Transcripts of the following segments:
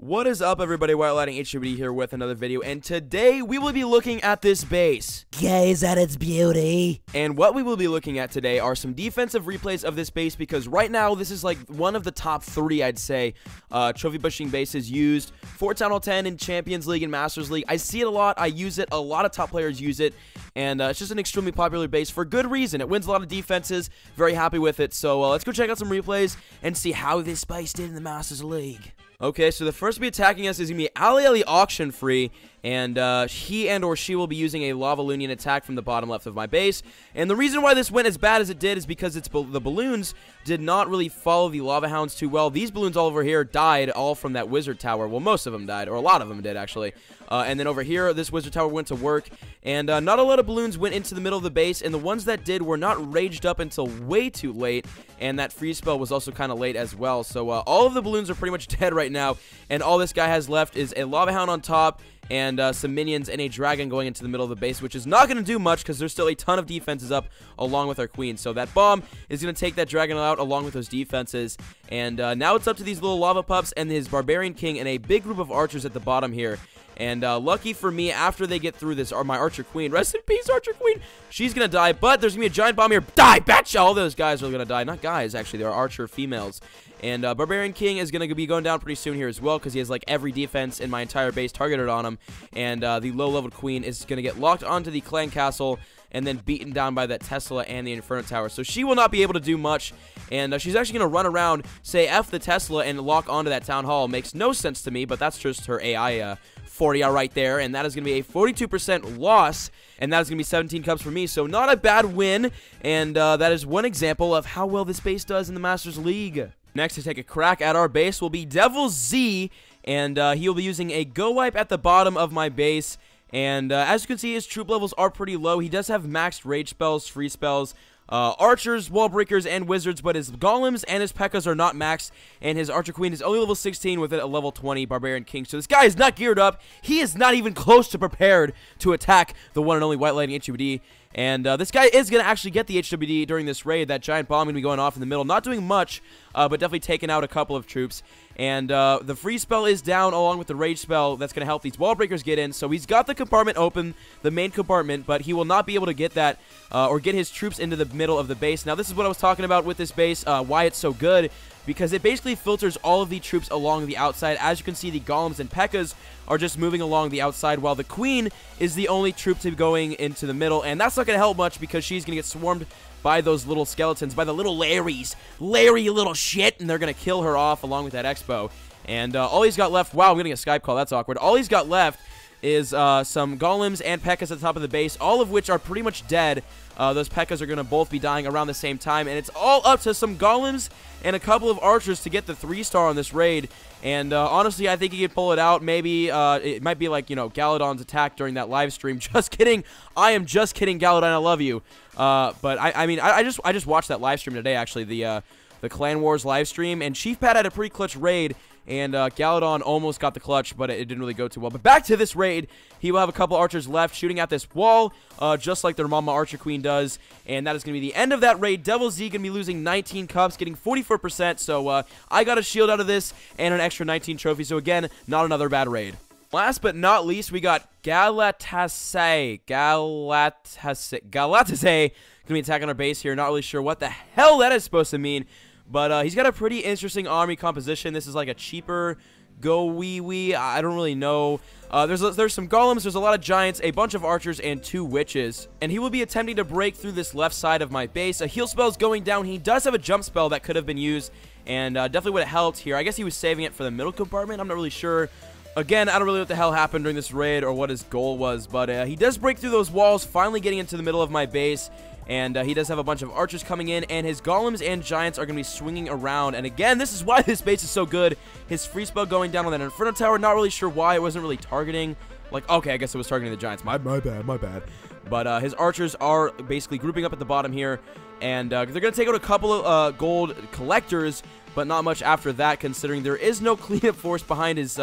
What is up, everybody? White Lighting HWD here with another video, and today we will be looking at this base. Gaze at its beauty. And what we will be looking at today are some defensive replays of this base, because right now this is like one of the top 3, I'd say, trophy pushing bases used for Town Hall 10 in Champions League and Masters League. I see it a lot. I use it. A lot of top players use it. And it's just an extremely popular base for good reason. It wins a lot of defenses. Very happy with it. So let's go check out some replays and see how this base did in the Masters League. Okay, so the first to be attacking us is going to be Ali Auction Free, and he and or she will be using a Lava Loonian attack from the bottom left of my base. And the reason why this went as bad as it did is because the balloons did not really follow the Lava Hounds too well. These balloons all over here died all from that Wizard Tower. Well, most of them died, or a lot of them did, actually. And then over here, this Wizard Tower went to work, and not a lot of balloons went into the middle of the base, and the ones that did were not raged up until way too late, and that freeze spell was also kind of late as well. So all of the balloons are pretty much dead right now, and all this guy has left is a Lava Hound on top, and some minions and a dragon going into the middle of the base, which is not going to do much because there's still a ton of defenses up along with our queen. So that bomb is going to take that dragon out along with those defenses. And now it's up to these little lava pups and his barbarian king and a big group of archers at the bottom here. And lucky for me, after they get through this, my Archer Queen, rest in peace, Archer Queen, she's going to die, but there's going to be a giant bomb here. Die, batch! All those guys are going to die. Not guys, actually, they're Archer females. And Barbarian King is going to be going down pretty soon here as well, because he has like every defense in my entire base targeted on him. And the low-leveled Queen is going to get locked onto the Clan Castle and then beaten down by that Tesla and the Inferno Tower. So she will not be able to do much, and she's actually going to run around, say F the Tesla, and lock onto that Town Hall. Makes no sense to me, but that's just her AI 40 right there, and that is going to be a 42% loss, and that is going to be 17 cups for me, so not a bad win, and that is one example of how well this base does in the Masters League. Next to take a crack at our base will be Devil Z, and he will be using a Go Wipe at the bottom of my base. And as you can see, his troop levels are pretty low. He does have maxed rage spells, free spells, archers, wall breakers, and wizards, but his golems and his P.E.K.K.A.s are not maxed, and his Archer Queen is only level 16 with a level 20 Barbarian King. So this guy is not geared up. He is not even close to prepared to attack the one and only White Lighting HWD. And this guy is going to actually get the HWD during this raid. That giant bomb going to be going off in the middle. Not doing much, but definitely taking out a couple of troops. And the free spell is down along with the rage spell. That's going to help these wall breakers get in. So he's got the compartment open, the main compartment, but he will not be able to get that or get his troops into the middle of the base. Now, this is what I was talking about with this base, why it's so good. Because it basically filters all of the troops along the outside. As you can see, the golems and P.E.K.K.A.s are just moving along the outside, while the queen is the only troop to be going into the middle. And that's not going to help much because she's going to get swarmed by those little skeletons, by the little Larrys. Larry, you little shit! And they're going to kill her off along with that Expo. And all he's got left... Wow, I'm getting a Skype call. That's awkward. All he's got left is some golems and P.E.K.K.A.s at the top of the base, all of which are pretty much dead. Those P.E.K.K.A.s are going to both be dying around the same time, and it's all up to some golems and a couple of archers to get the 3-star on this raid. And honestly, I think he can pull it out. Maybe it might be like, you know, Galadon's attack during that live stream. Just kidding. I am just kidding, Galadon. I love you. But I mean, I just watched that live stream today, actually, the Clan Wars live stream, and Chief Pat had a pretty clutch raid. And Galadon almost got the clutch, but it didn't really go too well. But back to this raid, he will have a couple archers left shooting at this wall, just like their mama Archer Queen does. And that is going to be the end of that raid. Devil Z going to be losing 19 cups, getting 44%. So I got a shield out of this and an extra 19 trophies. So again, not another bad raid. Last but not least, we got Galatasaray. Galatasaray going to be attacking our base here. Not really sure what the hell that is supposed to mean. But he's got a pretty interesting army composition. This is like a cheaper go-wee-wee. I don't really know. There's some golems, there's a lot of giants, a bunch of archers, and 2 witches. And he will be attempting to break through this left side of my base. A heal spell is going down. He does have a jump spell that could have been used, and definitely would have helped here. I guess he was saving it for the middle compartment. I'm not really sure. Again, I don't really know what the hell happened during this raid or what his goal was, but he does break through those walls, finally getting into the middle of my base. And he does have a bunch of archers coming in, and his golems and giants are going to be swinging around. And again, this is why this base is so good. His free spell going down on that Inferno Tower, not really sure why. It wasn't really targeting. Like, okay, I guess it was targeting the giants. My bad. But his archers are basically grouping up at the bottom here. And they're going to take out a couple of gold collectors, but not much after that, considering there is no cleanup force behind his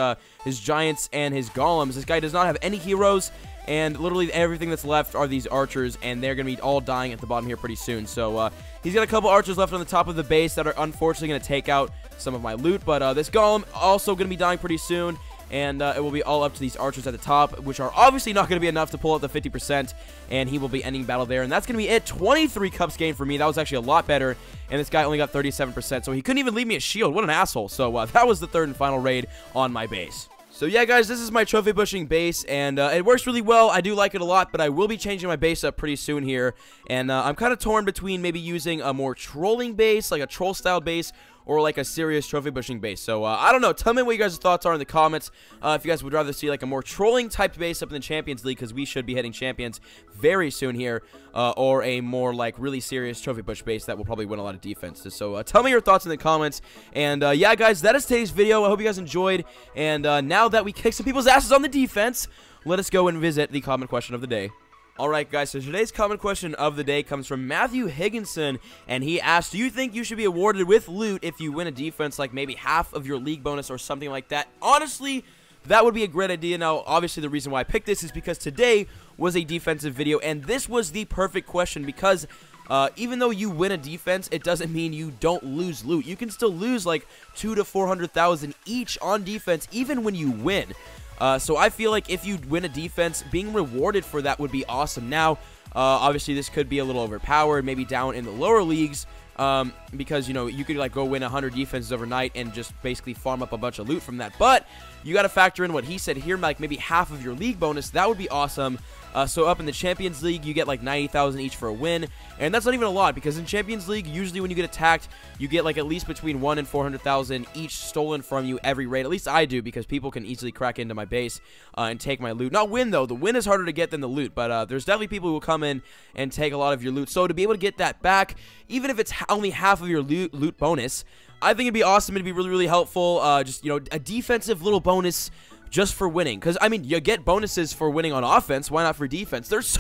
giants and his golems. This guy does not have any heroes. And literally everything that's left are these archers, and they're going to be all dying at the bottom here pretty soon. So he's got a couple archers left on the top of the base that are unfortunately going to take out some of my loot. But this golem also going to be dying pretty soon. And it will be all up to these archers at the top, which are obviously not going to be enough to pull out the 50%, and he will be ending battle there. And that's going to be it. 23 cups gained for me. That was actually a lot better, and this guy only got 37%, so he couldn't even leave me a shield. What an asshole. So that was the third and final raid on my base. So yeah, guys, this is my trophy pushing base, and it works really well. I do like it a lot, but I will be changing my base up pretty soon here, and I'm kind of torn between maybe using a more trolling base, like a troll-style base, or like a serious trophy pushing base. So I don't know. Tell me what you guys' thoughts are in the comments. If you guys would rather see like a more trolling type base up in the Champions League, because we should be hitting Champions very soon here, or a more like really serious trophy push base that will probably win a lot of defenses. So tell me your thoughts in the comments. And yeah, guys, that is today's video. I hope you guys enjoyed. And now that we kicked some people's asses on the defense, let us go and visit the comment question of the day. Alright guys, so today's comment question of the day comes from Matthew Higginson, and he asked, do you think you should be awarded with loot if you win a defense, like maybe half of your league bonus or something like that? Honestly, that would be a great idea. Now, obviously the reason why I picked this is because today was a defensive video, and this was the perfect question because even though you win a defense, it doesn't mean you don't lose loot. You can still lose like 200,000 to 400,000 each on defense, even when you win. So I feel like if you win a defense, being rewarded for that would be awesome. Now, obviously this could be a little overpowered, maybe down in the lower leagues, because, you know, you could like go win 100 defenses overnight and just basically farm up a bunch of loot from that. But you got to factor in what he said here, like maybe half of your league bonus. That would be awesome. So up in the Champions League, you get like 90,000 each for a win, and that's not even a lot because in Champions League, usually when you get attacked, you get like at least between 100,000 and 400,000 each stolen from you every raid. At least I do, because people can easily crack into my base and take my loot. Not win though. The win is harder to get than the loot, but there's definitely people who will come in and take a lot of your loot. So to be able to get that back, even if it's only half of your loot bonus, I think it'd be awesome. It'd be really, really helpful. Just, you know, a defensive little bonus just for winning, because I mean, you get bonuses for winning on offense, why not for defense? There's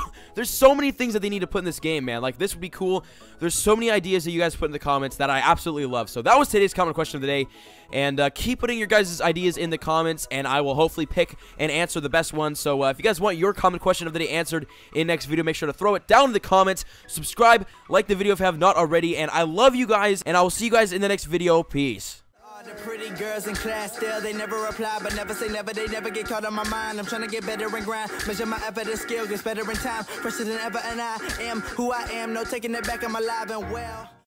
so many things that they need to put in this game, man. Like, this would be cool. There's so many ideas that you guys put in the comments that I absolutely love. So that was today's comment question of the day, and keep putting your guys' ideas in the comments, and I will hopefully pick and answer the best one. So if you guys want your comment question of the day answered in next video, make sure to throw it down in the comments, subscribe, like the video if you have not already, and I love you guys, and I will see you guys in the next video. Peace. The pretty girls in class still, they never reply, but never say never, they never get caught on my mind. I'm trying to get better and grind, measure my effort and skill, gets better in time, fresher than ever, and I am who I am, no taking it back, I'm alive and well.